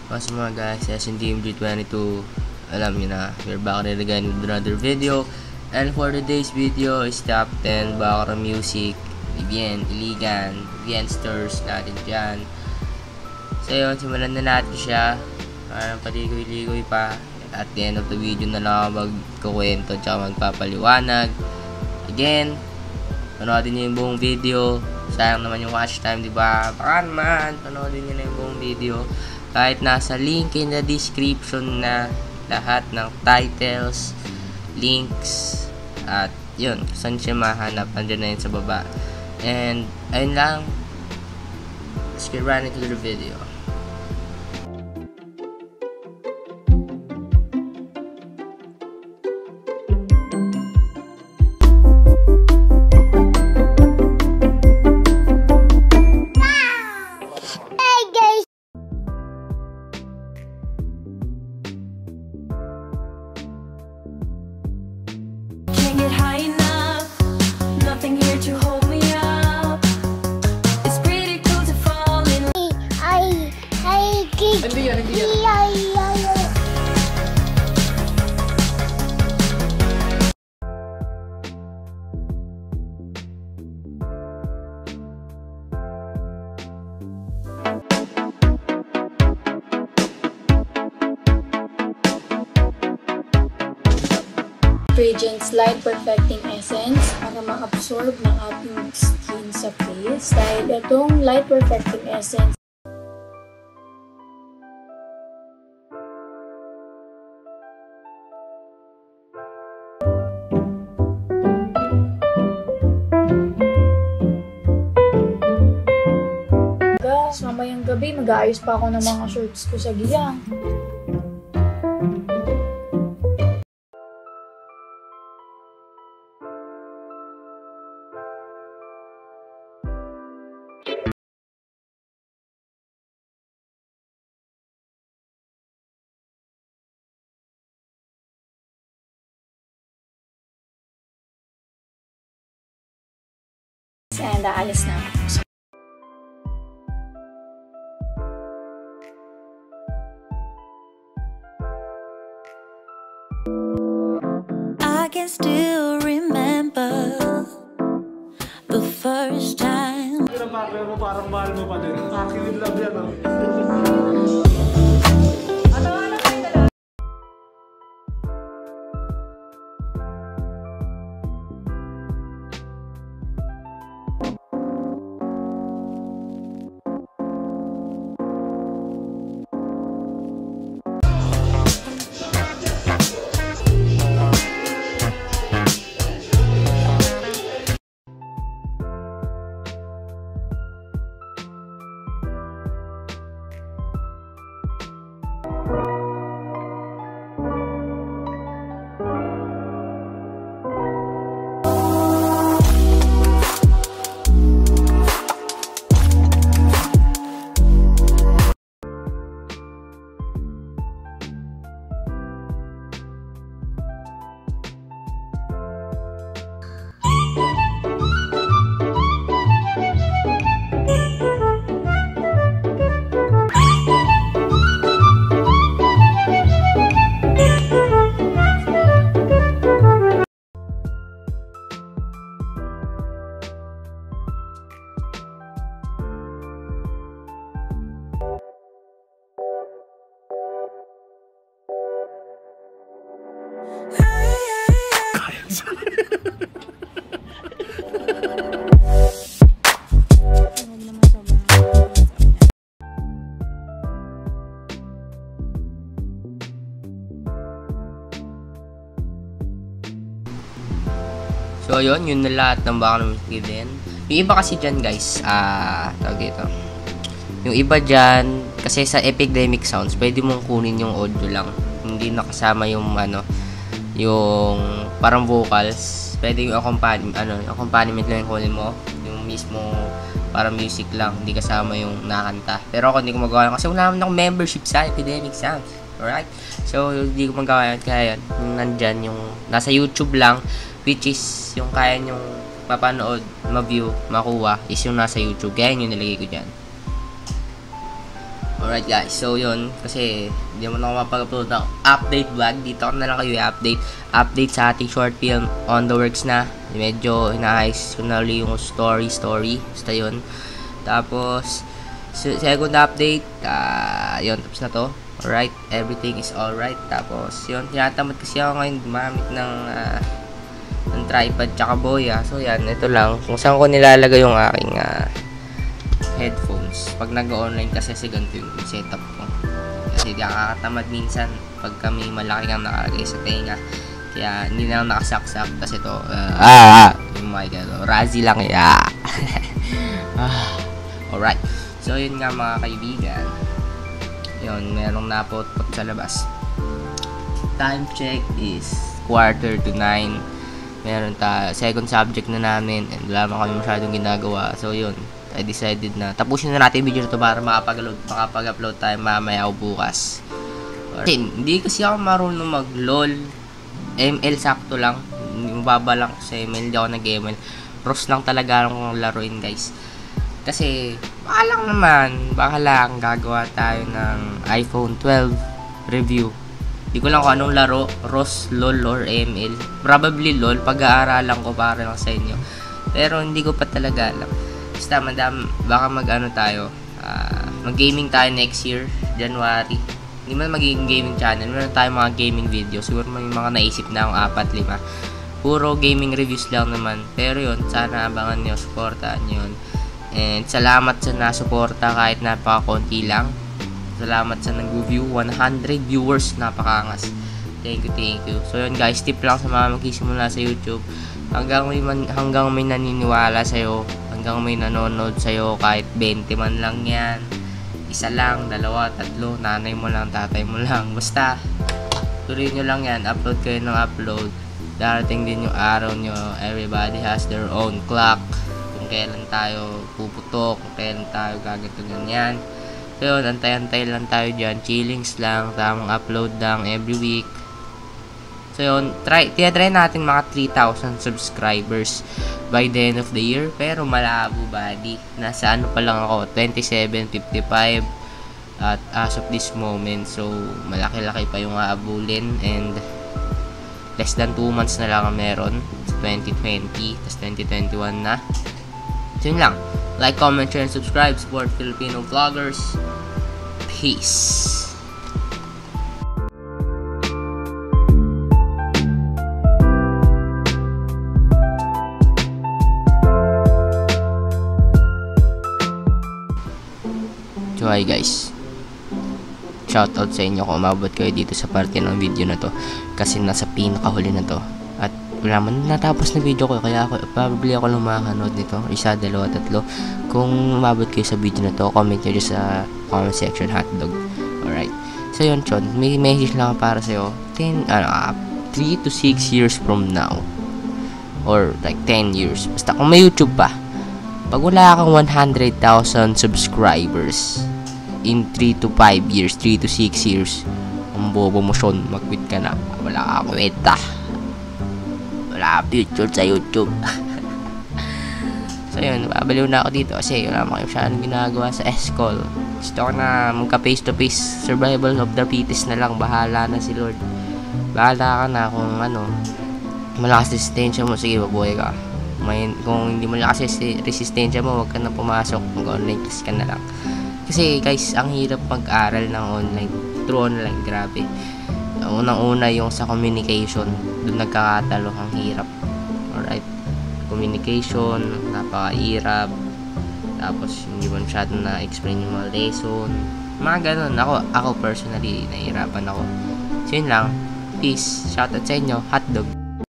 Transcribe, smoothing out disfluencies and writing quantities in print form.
What's mga guys, SNDMG22. Alam nyo na, we're back again with another video. And for today's video is top 10 background music, Vivian, Iligan, Viensters natin dyan. So yun, simulan na natin siya. Parang paligoy-ligoy pa. At the end of the video na lang ako magkukwento tsaka magpapaliwanag. Again, panoodin nyo yung buong video. Sayang naman yung watch time, diba? Baka naman, panoodin nyo na yung buong video. Kahit nasa link in the description na lahat ng titles, links, at yun, saan siya mahanap, andyan na yun sa baba. And ayun lang, let's get right into the video. Radiance Light Perfecting Essence para ma-absorb ng ating skin sa face. Dahil itong Light Perfecting Essence mamayang gabi, mag-aayos pa ako ng mga shorts ko sa giyang. And aalis na ako. I can still remember the first time. Parang mahal mo pa din. Akin in love yan, So ayun, yun na lahat ng background music din. Yung iba kasi dyan guys, tawag dito. Yung iba dyan, kasi sa Epidemic Sounds, pwede mong kunin yung audio lang. Hindi nakasama yung yung parang vocals. Pwede yung accompaniment lang yung kunin mo. Yung mismo parang music lang, hindi kasama yung nakanta. Pero ako hindi ko magawa kasi wala naman akong membership sa Epidemic Sounds. Alright? So hindi ko magawa yun. Kaya yun, yung nandyan, yung nasa YouTube lang, which is yung kaya nyong mapanood, ma-view, makuha is yung nasa YouTube. Kaya yun yung nilagay ko dyan. Alright guys, so yun, kasi hindi mo na ako mapag-upload ng update vlog. Dito ko na lang kayo i-update sa ating short film on the works na. Medyo inaayos ko na ulit yung story. Basta yun. Tapos, second update, yun, tapos na to. Alright, everything is alright. Tapos, yun, tinatamad kasi ako ngayon gumamit ng tripod tsaka boya. So yan, ito lang. Kung saan ko nilalagay yung aking headphones. Pag nag-online kasi ganito yung setup ko. Kasi nakakatamad minsan pag kami malaki kang nakalagay sa tenga. Kaya hindi na lang nakasaksak. Tapos ito, yung mic, Razzie lang alright. So yun nga mga kaibigan. Yun, merong napot-pot sa labas. Time check is 8:45. Meron second subject na namin and wala naman kami masyadong ginagawa. So yun, I decided na tapusin na natin yung video na to para makapag-upload tayo mamaya o bukas. Hindi kasi ako marunong mag-LOL. ML sakto lang. Mababa lang ko sa ML. Hindi ako nag-ML. Pros lang talaga akong laruin guys. Kasi baka lang gagawa tayo ng iPhone 12 review. Hindi ko lang kung anong laro, ROS, LOL, or ML. Probably LOL, pag-aaralan ko para lang sa inyo. Pero hindi ko pa talaga alam. Basta baka mag-gaming tayo next year, January. Hindi man magiging gaming channel, meron tayo mga gaming video. Siguro may mga naisip na akong 4-5. Puro gaming reviews lang naman. Pero yun, sana abangan nyo, supportahan nyo yun. And salamat sa nasuporta kahit napaka-konti lang. Salamat sa nag-view, 100 viewers, napakangas. Thank you. So yun guys, tip lang sa mga magsisimula sa YouTube. Hanggang may naniniwala sa'yo, hanggang may nanonood sa'yo, kahit 20 man lang yan, isa lang, dalawa, tatlo, nanay mo lang, tatay mo lang, basta tuloy nyo lang yan, upload kayo ng upload. Darating din yung araw nyo. Everybody has their own clock, kung kailan tayo puputok, kung kailan tayo gaganto ganyan. So yun, antay-antay lang tayo dyan, chillings lang, tamang upload lang every week. So yun, try natin mga 3,000 subscribers by the end of the year. Pero malabo buddy. Nasa pa lang ako, 27.55 at as of this moment. So malaki-laki pa yung aabulin. And less than 2 months na lang meron. 2020, tas 2021 na. So yun lang. Like, comment, share, and subscribe. Support Filipino vloggers. Peace. So hi guys, shoutout sa inyo kung umabot kayo dito sa parte ng video na to, kasi nasa pinakahuli na to at wala man natapos na video ko, kaya probably ako lang makakanood nito, isa, dalawa, tatlo. Kung umabot kayo sa video na to, comment nyo sa comment section, hotdog. Alright, so yun Chon, may message lang para sa'yo. 3 to 6 years from now, or like 10 years, basta kung may YouTube pa, pag wala kang 100,000 subscribers in 3 to 5 years, 3 to 6 years, ang bobo mo Sean, mag-quit ka na. Wala ka kwenta. Wala ka future sa YouTube. So yun, babaliw na ako dito kasi wala mo kayo masyadong ginagawa sa escol. Gusto ko na magka face to face, survival of the fittest na lang. Bahala na si Lord. Bahala ka na kung malakas resistensya mo, sige mabuhay ka. Kung hindi mo lakas resistensya mo, huwag ka na pumasok, mag-online class ka na lang. Kasi guys, ang hirap mag-aral ng online, through online, grabe. Unang-una yung sa communication, doon nagkakatalo, ang hirap. Alright, communication, napakahirap. Tapos hindi mo masyado na-explain yung mga lesson, mga ganun. Ako personally, nahihirapan ako. So yun lang, peace, shoutout sa inyo, hotdog.